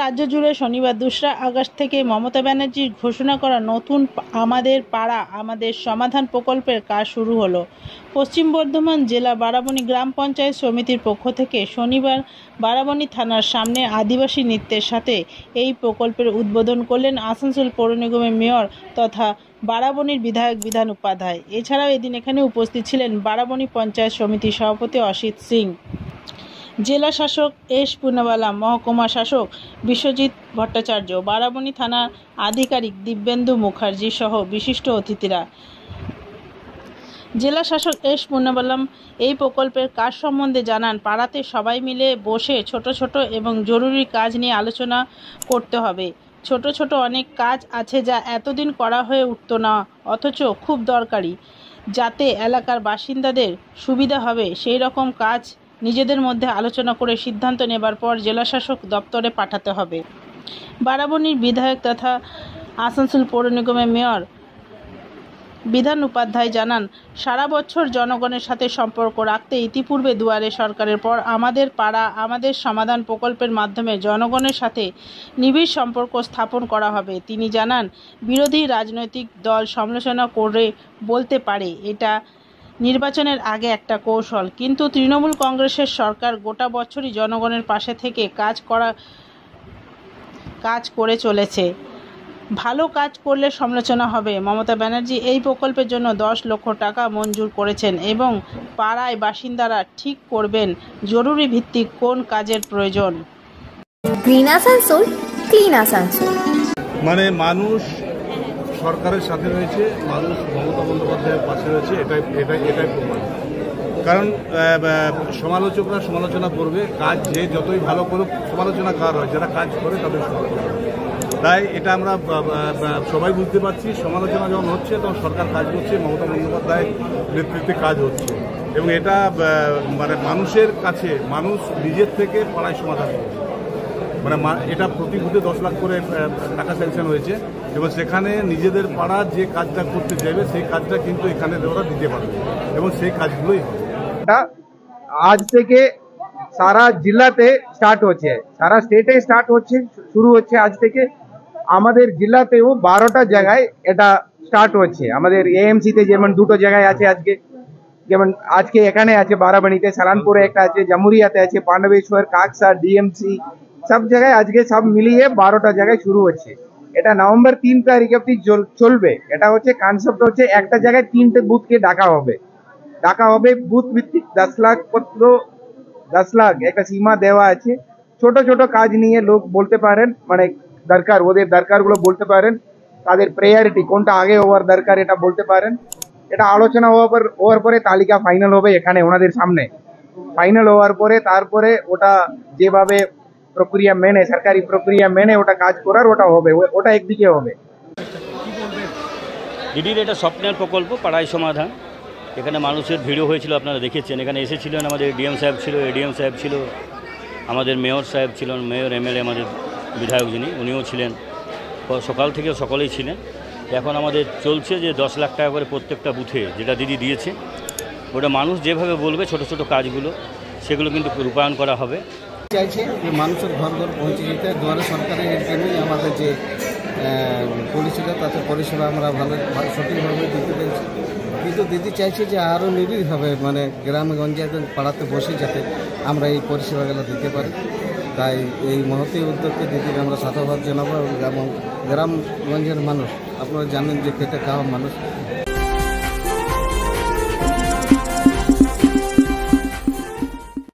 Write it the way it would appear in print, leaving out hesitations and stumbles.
রাজ্য জুড়ে শনিবার ২রা আগস্ট থেকে মমতা ব্যানার্জির ঘোষণা করা নতুন আমাদের পাড়া আমাদের সমাধান প্রকল্পের কাজ শুরু হলো। পশ্চিম বর্ধমান জেলা বারাবণী গ্রাম পঞ্চায়েত সমিতির পক্ষ থেকে শনিবার বারাবণী থানার সামনে আদিবাসী নৃত্যের সাথে এই প্রকল্পের উদ্বোধন করলেন আসানসোল পৌর নিগমের মেয়র তথা বারাবণীর বিধায়ক বিধান উপাধ্যায়। এছাড়াও এদিন এখানে উপস্থিত ছিলেন বারাবণী পঞ্চায়েত সমিতির সভাপতি অসিত সিং, জেলা শাসক এস পুনাওয়ালা, মহকুমা শাসক বিশ্বজিৎ ভট্টাচার্য, বারাবণী থানার আধিকারিক দিব্যেন্দু মুখার্জি সহ বিশিষ্ট অতিথিরা। জেলা শাসক এস পুনাওয়ালা এই প্রকল্পের কাজ সম্বন্ধে জানান, পাড়াতে সবাই মিলে বসে ছোট ছোট এবং জরুরি কাজ নিয়ে আলোচনা করতে হবে। ছোট ছোট অনেক কাজ আছে যা এতদিন করা হয়ে উঠত না, অথচ খুব দরকারি, যাতে এলাকার বাসিন্দাদের সুবিধা হবে সেই রকম কাজ নিজেদের মধ্যে আলোচনা করে সিদ্ধান্ত নেবার পর জেলাশাসক দপ্তরে পাঠাতে হবে। বারাবণীর বিধায়ক তথা আসানসোল পৌর নিগমের মেয়র বিধান উপাধ্যায় জানান, সারা বছর জনগণের সাথে সম্পর্ক রাখতে ইতিপূর্বে দুয়ারে সরকারের পর আমাদের পাড়া আমাদের সমাধান প্রকল্পের মাধ্যমে জনগণের সাথে নিবিড় সম্পর্ক স্থাপন করা হবে। তিনি জানান, বিরোধী রাজনৈতিক দল সমালোচনা করে বলতে পারে এটা নির্বাচনের আগে একটা কৌশল, কিন্তু তৃণমূল কংগ্রেসের সরকার গোটা বছরই জনগণের পাশে থেকে কাজ করে চলেছে। ভালো কাজ করলে সমালোচনা হবে। মমতা ব্যানার্জি এই প্রকল্পের জন্য 10 লক্ষ টাকা মঞ্জুর করেছেন এবং পাড়ায় বাসিন্দারা ঠিক করবেন জরুরি ভিত্তিক কোন কাজের প্রয়োজন। Green Asansol, clean Asansol. মানে মানুষ সরকারের সাথে রয়েছে, মানুষ মমতা বন্দ্যোপাধ্যায়ের পাশে রয়েছে, এটাই প্রমাণ। কারণ সমালোচকরা সমালোচনা করবে, কাজ যে যতই ভালো করুক সমালোচনা কার হয়, যারা কাজ করে তাদের সমালোচনা। তাই এটা আমরা সবাই বুঝতে পারছি, সমালোচনা যখন হচ্ছে তখন সরকার কাজ করছে, মমতা বন্দ্যোপাধ্যায়ের নেতৃত্বে কাজ হচ্ছে এবং এটা মানে মানুষের কাছে মানুষ নিজের থেকে পাড়ায় সমাধান করছে। মানে এটা প্রতি বুথে 10 লাখ করে টাকা স্যাংশন হয়েছে এবং সেখানে নিজেদের পাড়া যে কাজটা করতে চাইবে সেই কাজটা কিন্তু এখানে ওরা দিতে পারবে এবং সেই কাজগুলোই হবে। আজ থেকে সারা জেলাতে স্টার্ট হচ্ছে, সারা স্টেটে স্টার্ট হচ্ছে, শুরু হচ্ছে আজ থেকে। আমাদের জেলাতেও 12টা জায়গায় এটা স্টার্ট হচ্ছে। আমাদের এএমসিতে যেমন 2টো জায়গায় আছে আজকে, যেমন আজকে এখানে আছে বারাবণীতে, সালানপুরে একটা আছে, জামুরিয়াতে আছে, পাণ্ডবেশ্বর, কাকসা, ডিএমসি, সব জায়গায় আজকে সব মিলিয়ে 12টা জায়গায় শুরু হচ্ছে। এটা নভেম্বর 3 তারিখ অব্দি চলবে। এটা হচ্ছে কনসেপ্ট হচ্ছে একটা জায়গায় 3টে বুথকে ডাকা হবে বুথ ভিত্তিক 10 লাখ পত্র, 10 লাখ একটা সীমা দেওয়া আছে। ছোট ছোট কাজ নিয়ে লোক বলতে পারেন, মানে দরকার, ওদের দরকারগুলো বলতে পারেন, তাদের প্রায়োরিটি কোনটা আগে হওয়ার দরকার এটা বলতে পারেন। এটা আলোচনা হওয়ার পরে তালিকা ফাইনাল হবে এখানে ওনাদের সামনে। ফাইনাল হওয়ার পরে তারপরে ওটা যেভাবে প্রক্রিয়া মেনে, সরকারি প্রক্রিয়া মেনে ওটা কাজ করার ওটা হবে, ওটা একদিকে হবে। দিদির এটা স্বপ্নের প্রকল্প পাড়ায় সমাধান। এখানে মানুষের ভিড়ও হয়েছিল, আপনারা দেখেছেন। এখানে এসেছিলেন আমাদের ডিএম সাহেব ছিল, এডিএম সাহেব ছিল, আমাদের মেয়র সাহেব ছিলেন, মেয়র এমএলএ আমাদের বিধায়ক যিনি উনিও ছিলেন। সকাল থেকে সকলেই ছিলেন। এখন আমাদের চলছে যে 10 লাখ টাকা করে প্রত্যেকটা বুথে যেটা দিদি দিয়েছে, ওটা মানুষ যেভাবে বলবে ছোট ছোট কাজগুলো সেগুলো কিন্তু রূপায়ণ করা হবে। চাইছে যে মানুষের ঘর ঘর পৌঁছে যেতে, দুয়ারে সরকারের জন্যই আমাদের যে পরিষেবা তাতে পরিষেবা আমরা ভালো সঠিকভাবে দিতে পেরেছি। কিন্তু দিদি চাইছে যে আরও নিবিড়ভাবে, মানে গ্রামগঞ্জে পাড়াতে বসে যাতে আমরা এই পরিষেবাগুলো দিতে পারি। তাই এই মহতী উদ্যোগকে দিদিকে আমরা সাধুবাদ জানাবো। গ্রামগঞ্জের মানুষ আপনারা জানেন যে খেটে খাওয়া মানুষ,